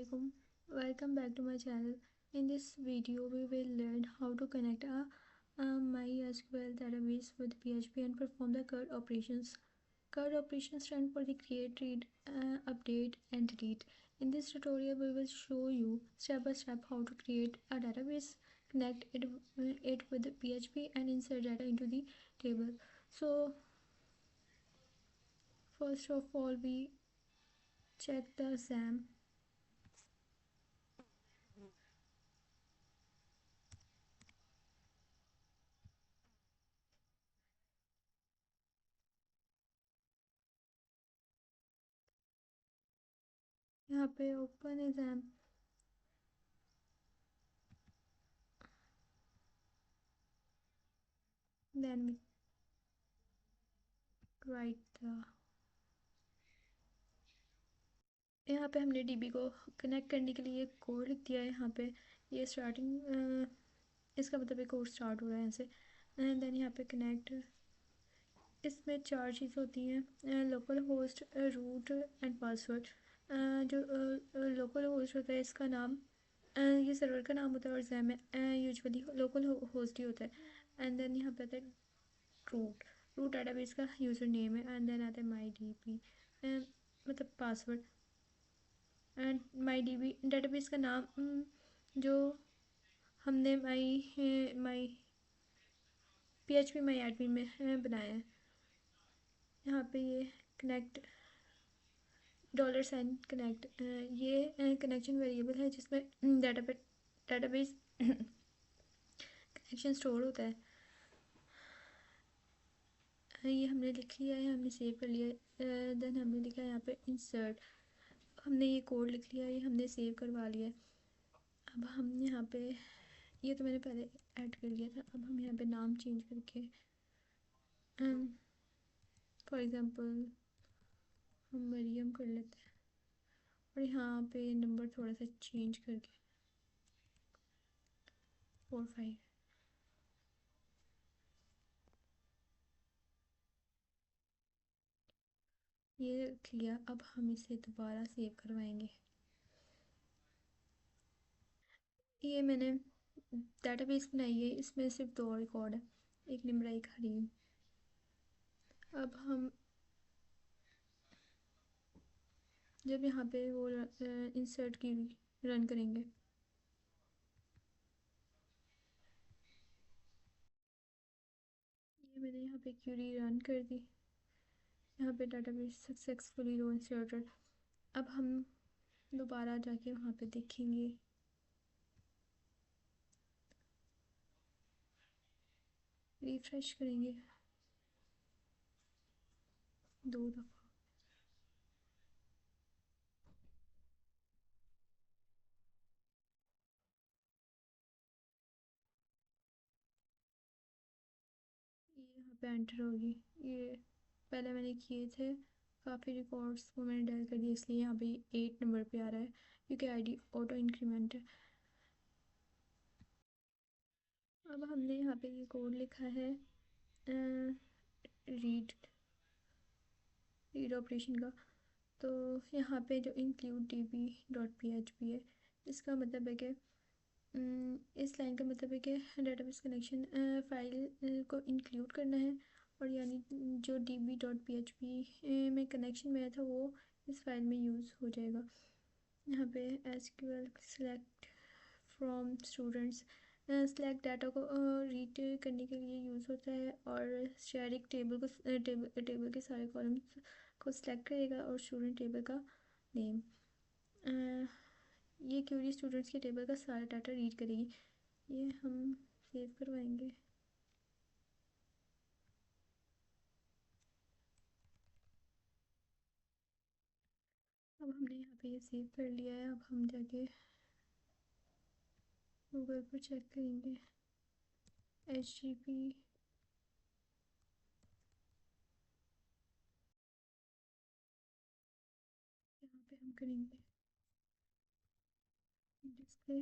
Assalamualaikum. Welcome back to my channel. In this video, we will learn how to connect a MySQL database with PHP and perform the CRUD operations. CRUD operations stand for the create, read, update, and delete. In this tutorial, we will show you step by step how to create a database, connect it with PHP, and insert data into the table. So, first of all, we check the SAM. यहाँ पे open exam, then we write the, यहाँ पे हमने dB को connect करने के लिए code लिख दिया है। यहाँ पे ये स्टार्टिंग, इसका मतलब कोड स्टार्ट हो रहा है यहाँ से। एंड देन यहाँ पे कनेक्ट, इसमें 4 चीज़ होती हैं, local host, root and password. जो लोकल होस्ट होता है इसका नाम, ये सर्वर का नाम होता है, और एग्जाम में यूजुअली लोकल होस्ट ही होता है। एंड देन यहाँ पे आता है रूट, रूट डेटाबेस का यूज़र नेम है। एंड देन आता है माई डी पी, मतलब password. And my D B database का नाम, जो हमने my P H P my admin में बनाया है। यहाँ पे ये कनेक्ट $, कनेक्ट, ये कनेक्शन वेरिएबल है जिसमें डेटाबेस कनेक्शन स्टोर होता है। ये हमने लिख लिया है, हमने सेव कर लिया है। देन हमने लिखा है यहाँ पे इंसर्ट, हमने ये कोड लिख लिया है, ये हमने सेव करवा लिया है। अब हम यहाँ पे, ये तो मैंने पहले ऐड कर लिया था। अब हम यहाँ पे नाम चेंज करके, फॉर एग्ज़ाम्पल हम मरियम कर लेते हैं, और यहाँ पे नंबर थोड़ा सा चेंज करके 4 5। ये रख लिया। अब हम इसे दोबारा सेव करवाएंगे। ये मैंने डेटाबेस बनाई है, इसमें सिर्फ 2 रिकॉर्ड है, एक निम्रा एक हरीम। अब हम जब यहाँ पे वो इंसर्ट की रन करेंगे, ये मैंने यहाँ पे क्यूरी रन कर दी। यहाँ पे डाटाबेस सक्सेसफुली रो इंसर्टेड। अब हम दोबारा जाके वहाँ पे देखेंगे, रिफ्रेश करेंगे 2 दफ़ा। ये यहाँ पे एंटर होगी। ये पहले मैंने किए थे काफ़ी रिकॉर्ड्स, वो मैंने डायल कर दिया, इसलिए यहाँ पे 8 नंबर पे आ रहा है, क्योंकि आईडी ऑटो इंक्रीमेंट है। अब हमने यहाँ पे ये कोड लिखा है रीड ऑपरेशन का। तो यहाँ पे जो इंक्लूड db.php है, इसका मतलब है कि इस लाइन का मतलब है कि डेटाबेस कनेक्शन फाइल को इंक्लूड करना है, और यानी जो db.php में कनेक्शन में आया था वो इस फाइल में यूज़ हो जाएगा। यहाँ पे SQL select from students, select data को रीड करने के लिए यूज़ होता है, और शेयरिंग टेबल के सारे कॉलम्स को सिलेक्ट करेगा, और स्टूडेंट टेबल का नेम। ये क्यूरी स्टूडेंट्स के टेबल का सारा डाटा रीड करेगी। ये हम सेव करवाएंगे। अब हमने यहाँ पे ये सेव कर लिया है। अब हम जाके गूगल पर चेक करेंगे, HTTP यहाँ पे हम करेंगे डिस्प्ले।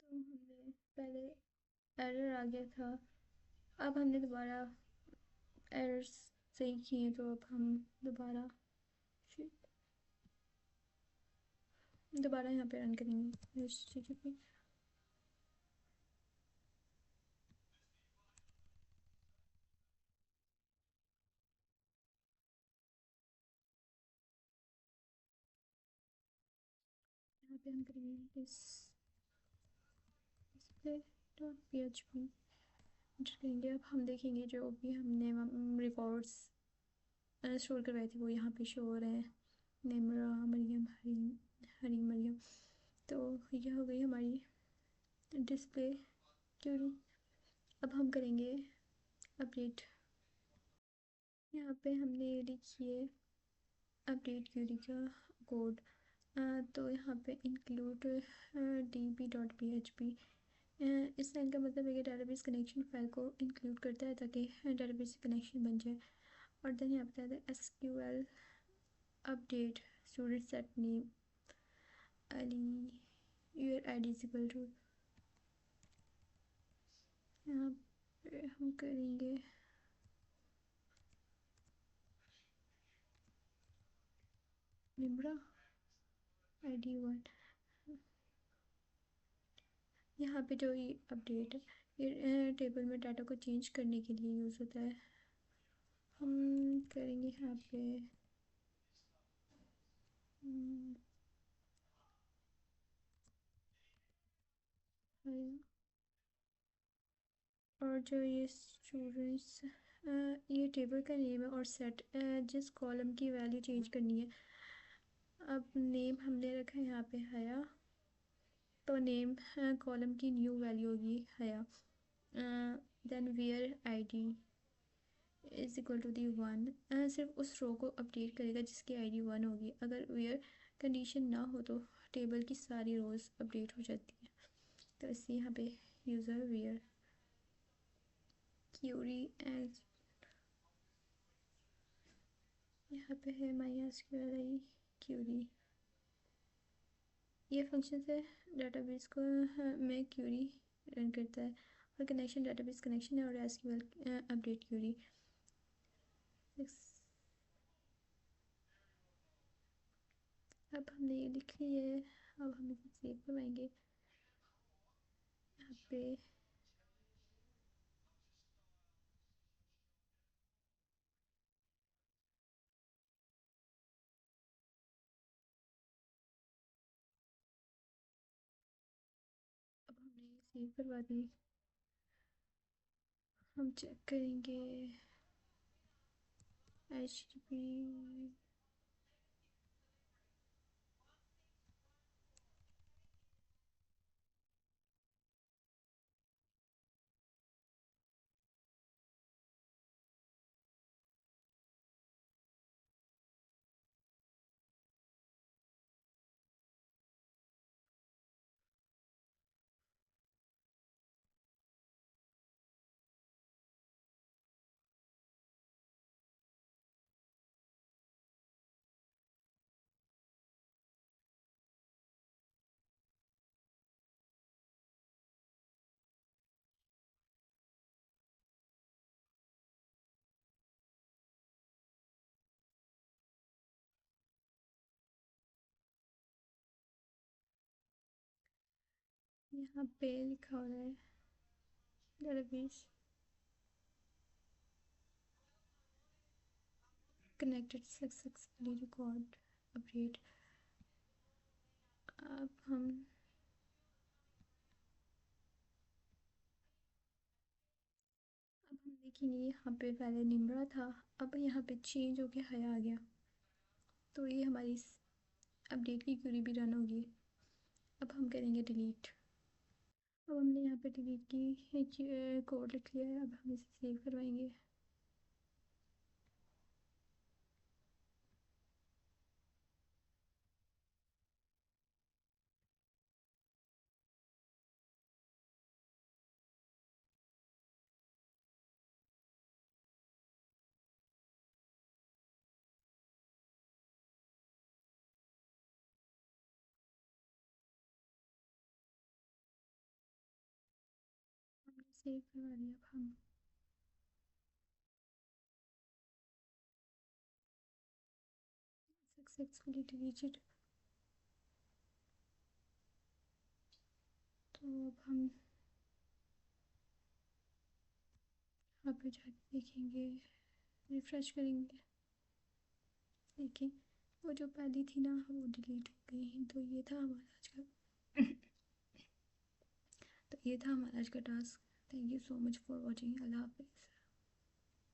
तो हमने पहले एरर आ गया था, अब हमने दोबारा एरर्स सही किए, तो अब हम दोबारा दोबारा यहाँ पे रन करेंगे HTTP। यहाँ पे हम करेंगे डिस्प्ले डॉट PHP एंटर करेंगे। अब हम देखेंगे जो भी हमने रिकॉर्ड्स स्टोर करवाए थे वो यहाँ पे शो हो रहे हैं। निम्रा, मरियम, हरी मरियम। तो यह हो गई हमारी डिस्प्ले क्यूरी। अब हम करेंगे अपडेट। यहाँ पे हमने लिखी है अपडेट क्यूरी का कोड। तो यहाँ पे इंक्लूड db.php। इस लाइन का मतलब है कि डेटाबेस कनेक्शन फाइल को इंक्लूड करता है ताकि डेटाबेस से कनेक्शन बन जाए। और देन यहाँ पे आता है SQL update student set name Ali your ID is equal to। यहाँ पे हम करेंगे निम्रा ID 1। यहाँ पे जो ये अपडेट है ये टेबल में डाटा को चेंज करने के लिए यूज़ होता है। हम करेंगे यहाँ पे और जो ये स्टूडेंट्स ये टेबल का नेम है और सेट जिस कॉलम की वैल्यू चेंज करनी है। अब नेम हमने रखा है यहाँ पे हया, तो नेम कॉलम की न्यू वैल्यू होगी Haya. Then where ID is equal to the 1। सिर्फ उस रो को अपडेट करेगा जिसकी ID 1 होगी। अगर वेयर कंडीशन ना हो तो टेबल की सारी रोज़ अपडेट हो जाती है। तो इसलिए यहाँ पे यूज़र वेयर क्यूरी एज यहाँ पे है MySQL क्यूरी। ये फंक्शन से डेटाबेस को में क्यूरी रन करता है और कनेक्शन डेटाबेस कनेक्शन है और SQL अपडेट क्यूरी। अब हमने ये लिख ली है। अब हम इसे सेव करवाएंगे यहाँ पे। अब हमने ये सेव करवा दी। हम चेक करेंगे HTTP। यहाँ पे लिखा हो रहा है database connected successfully record update. अब हम देखेंगे यहाँ पे पहले निम्रा था, अब यहाँ पे चेंज होके हया आ गया। तो ये हमारी अपडेट की क्यूरी भी रन होगी। अब हम करेंगे डिलीट। अब हमने यहाँ पे डिलीट की कोड लिख लिया है। अब हम इसे सेव करवाएंगे। हमने सेव करवा दिया। अब हम सक्सेसफुली डिलीटेड। अब हम यहाँ पे जाके देखेंगे, रिफ़्रेश करेंगे। देखिए वो जो पहली थी ना वो डिलीट हो गई। तो ये था हमारा आज का तो ये था हमारा आज का task. Thank you so much for watching. अल्लाह हाफिज़।